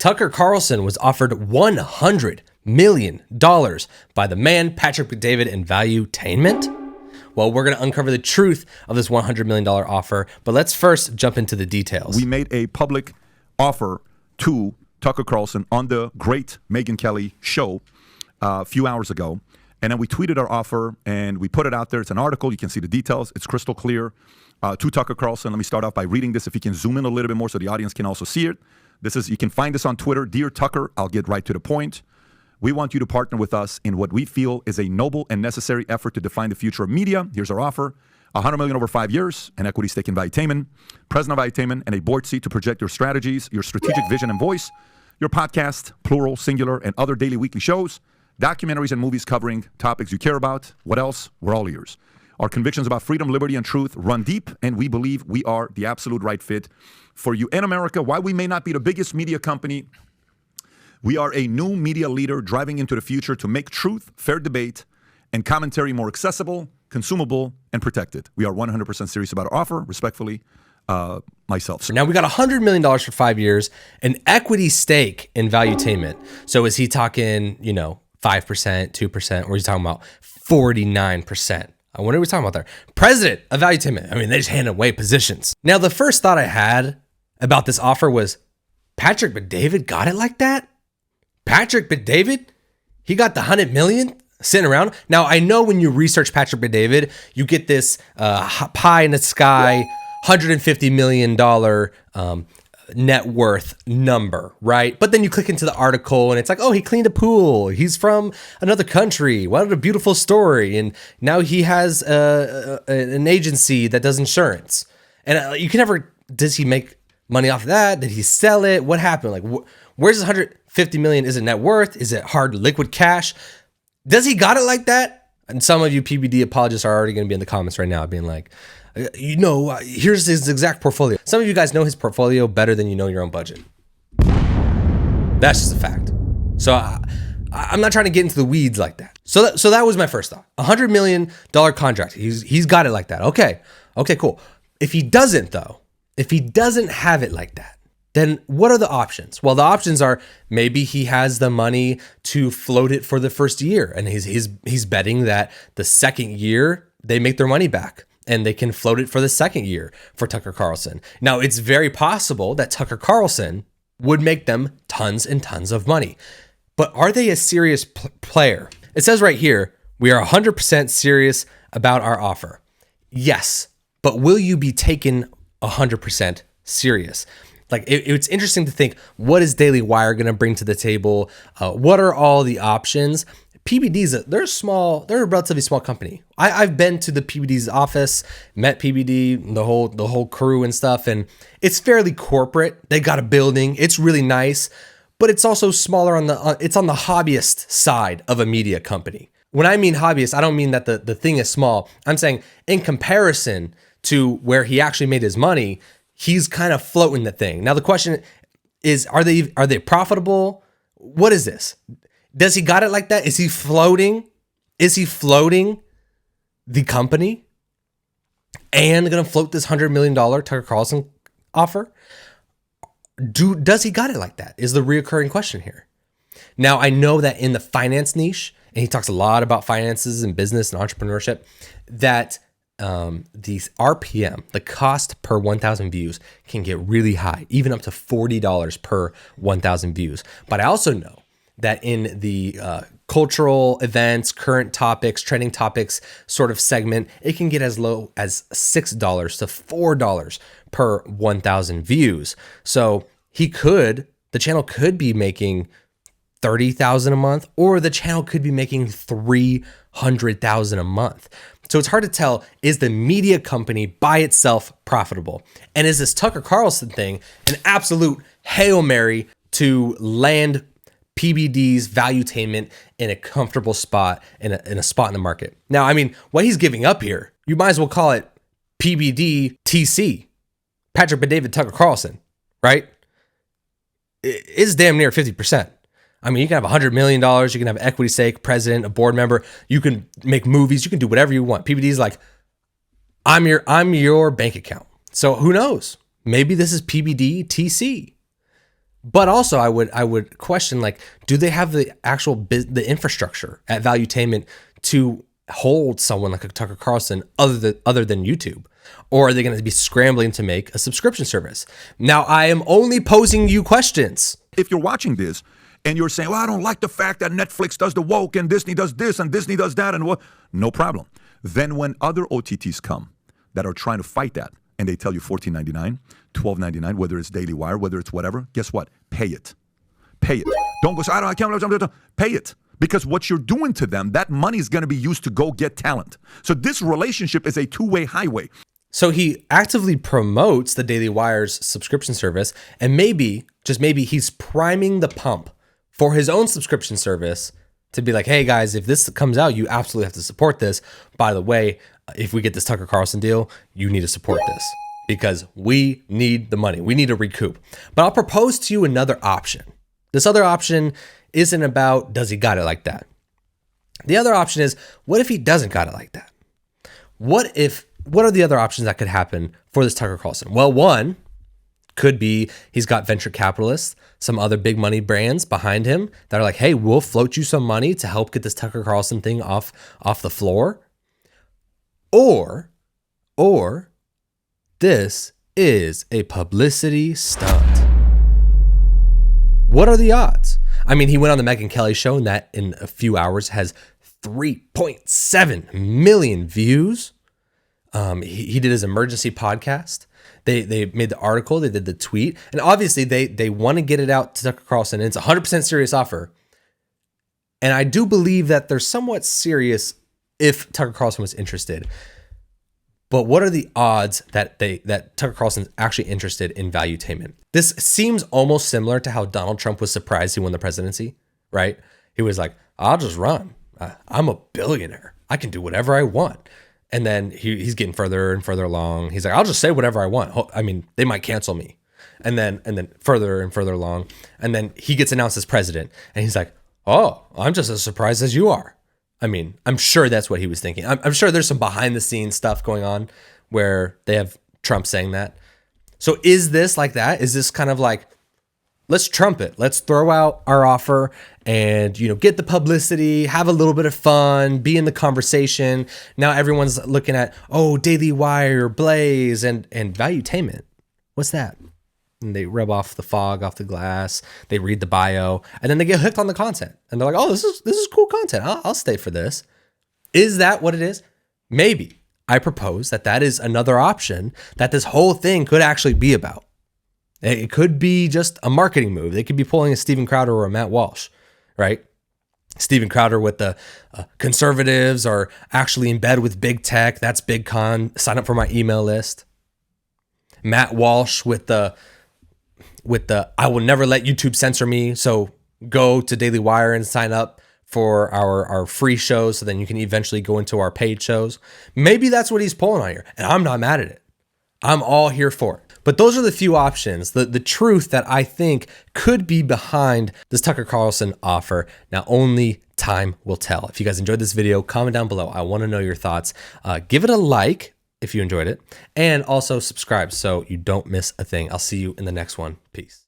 Tucker Carlson was offered $100 million by the man Patrick Bet-David and Valuetainment? Well, we're going to uncover the truth of this $100 million offer, but let's first jump into the details. We made a public offer to Tucker Carlson on the great Megyn Kelly show a few hours ago, and then we tweeted our offer, and we put it out there. It's an article. You can see the details. It's crystal clear. To Tucker Carlson, let me start off by reading this. If you can zoom in a little bit more so the audience can also see it. You can find this on Twitter. Dear Tucker, I'll get right to the point. We want you to partner with us in what we feel is a noble and necessary effort to define the future of media. Here's our offer. $100 million over 5 years, an equity stake in Valuetainment, president of Valuetainment, and a board seat to project your strategies, your strategic vision and voice, your podcast, plural, singular, and other daily, weekly shows, documentaries and movies covering topics you care about. What else? We're all ears. Our convictions about freedom, liberty, and truth run deep, and we believe we are the absolute right fit for you in America. While we may not be the biggest media company, we are a new media leader driving into the future to make truth, fair debate, and commentary more accessible, consumable, and protected. We are 100% serious about our offer. Respectfully, myself. Now, we got $100 million for 5 years, an equity stake in Valuetainment. So is he talking, 5%, 2%, or is he talking about 49%? What are we talking about there? President of Valuetainment. I mean, they just handed away positions. Now, the first thought I had about this offer was, Patrick Bet-David got it like that? Patrick Bet-David? He got the $100 million sitting around? Now, I know when you research Patrick Bet-David, you get this pie in the sky, $150 million net worth number, right? But then you click into the article and it's like, oh, he cleaned a pool. He's from another country. What a beautiful story. And now he has an agency that does insurance. And you can never, does he make money off of that? Did he sell it? What happened? Like, where's this $150 million? Is it net worth? Is it hard liquid cash? Does he got it like that? And some of you PBD apologists are already going to be in the comments right now being like, here's his exact portfolio. Some of you guys know his portfolio better than you know your own budget. That's just a fact. So I'm not trying to get into the weeds like that. So that was my first thought. $100 million contract. He's got it like that. Okay, cool. If he doesn't though, if he doesn't have it like that, then what are the options? Well, the options are maybe he has the money to float it for the first year, and he's betting that the second year they make their money back and they can float it for the second year for Tucker Carlson. Now, it's very possible that Tucker Carlson would make them tons and tons of money. But are they a serious player? It says right here, we are 100% serious about our offer. Yes, but will you be taken 100% serious? Like, it's interesting to think, what is Daily Wire going to bring to the table? What are all the options? PBD's, they're a relatively small company. I've been to the PBD's office, met PBD, the whole crew and stuff, and it's fairly corporate. They got a building. It's really nice, but it's also smaller it's on the hobbyist side of a media company. When I mean hobbyist, I don't mean that the thing is small. I'm saying in comparison to where he actually made his money, he's kind of floating the thing. Now the question is, are they profitable? What is this? Does he got it like that? Is he floating? Is he floating the company and going to float this $100 million Tucker Carlson offer? Does he got it like that is the reoccurring question here. Now, I know that in the finance niche, and he talks a lot about finances and business and entrepreneurship, that the RPM, the cost per 1,000 views, can get really high, even up to $40 per 1,000 views. But I also know that in the cultural events, current topics, trending topics sort of segment, it can get as low as $6 to $4 per 1,000 views. So the channel could be making $30,000 a month, or the channel could be making $300,000 a month. So it's hard to tell, is the media company by itself profitable? And is this Tucker Carlson thing an absolute Hail Mary to land PBD's Valuetainment in a comfortable spot, in a spot in the market? Now, I mean, what he's giving up here, you might as well call it PBD TC, Patrick Bet-David Tucker Carlson, right? It's damn near 50%. I mean, you can have $100 million, you can have equity stake, president, a board member, you can make movies, you can do whatever you want. PBD's like, I'm your bank account. So who knows? Maybe this is PBD TC. But also, I would question, like, do they have the actual the infrastructure at Valuetainment to hold someone like a Tucker Carlson other than YouTube? Or are they going to be scrambling to make a subscription service? Now, I am only posing you questions. If you're watching this and you're saying, well, I don't like the fact that Netflix does the woke and Disney does this and Disney does that and what, no problem. Then when other OTTs come that are trying to fight that and they tell you $14.99, $12.99, whether it's Daily Wire, whether it's whatever, guess what? Pay it. Pay it. Don't go say, I can't. Pay it. Because what you're doing to them, that money is going to be used to go get talent. So this relationship is a two-way highway. So he actively promotes the Daily Wire's subscription service, and maybe, just maybe, he's priming the pump for his own subscription service to be like, hey guys, if this comes out, you absolutely have to support this. By the way, if we get this Tucker Carlson deal, you need to support this because we need the money. We need to recoup. But I'll propose to you another option. This other option isn't about, does he got it like that? The other option is, what if he doesn't got it like that? What are the other options that could happen for this Tucker Carlson? Well, one could be he's got venture capitalists, some other big money brands behind him that are like, hey, we'll float you some money to help get this Tucker Carlson thing off the floor. Or this is a publicity stunt. What are the odds? I mean, he went on the Megyn Kelly show and that in a few hours has 3.7 million views. He did his emergency podcast. They made the article, they did the tweet, and obviously they want to get it out to Tucker Carlson, and it's a 100% serious offer. And I do believe that they're somewhat serious if Tucker Carlson was interested. But what are the odds that Tucker Carlson's actually interested in Valuetainment? This seems almost similar to how Donald Trump was surprised he won the presidency, right? He was like, I'll just run. I'm a billionaire. I can do whatever I want. And then he's getting further and further along. He's like, I'll just say whatever I want. I mean, they might cancel me. And then further and further along. And then he gets announced as president. And he's like, oh, I'm just as surprised as you are. I mean, I'm sure that's what he was thinking. I'm sure there's some behind the scenes stuff going on where they have Trump saying that. So is this like that? Is this kind of like, let's trump it. Let's throw out our offer and, get the publicity, have a little bit of fun, be in the conversation. Now everyone's looking at, Daily Wire, Blaze, and Valuetainment. What's that? And they rub off the fog off the glass. They read the bio, and then they get hooked on the content. And they're like, oh, this is cool content. I'll stay for this. Is that what it is? Maybe. I propose that is another option that this whole thing could actually be about. It could be just a marketing move. They could be pulling a Steven Crowder or a Matt Walsh, right? Steven Crowder with the conservatives are actually in bed with big tech. That's big con. Sign up for my email list. Matt Walsh with the I will never let YouTube censor me. So go to Daily Wire and sign up for our free shows so then you can eventually go into our paid shows. Maybe that's what he's pulling on here. And I'm not mad at it. I'm all here for it. But those are the few options, the truth that I think could be behind this Tucker Carlson offer. Now, only time will tell. If you guys enjoyed this video, comment down below. I want to know your thoughts. Give it a like if you enjoyed it, and also subscribe so you don't miss a thing. I'll see you in the next one. Peace.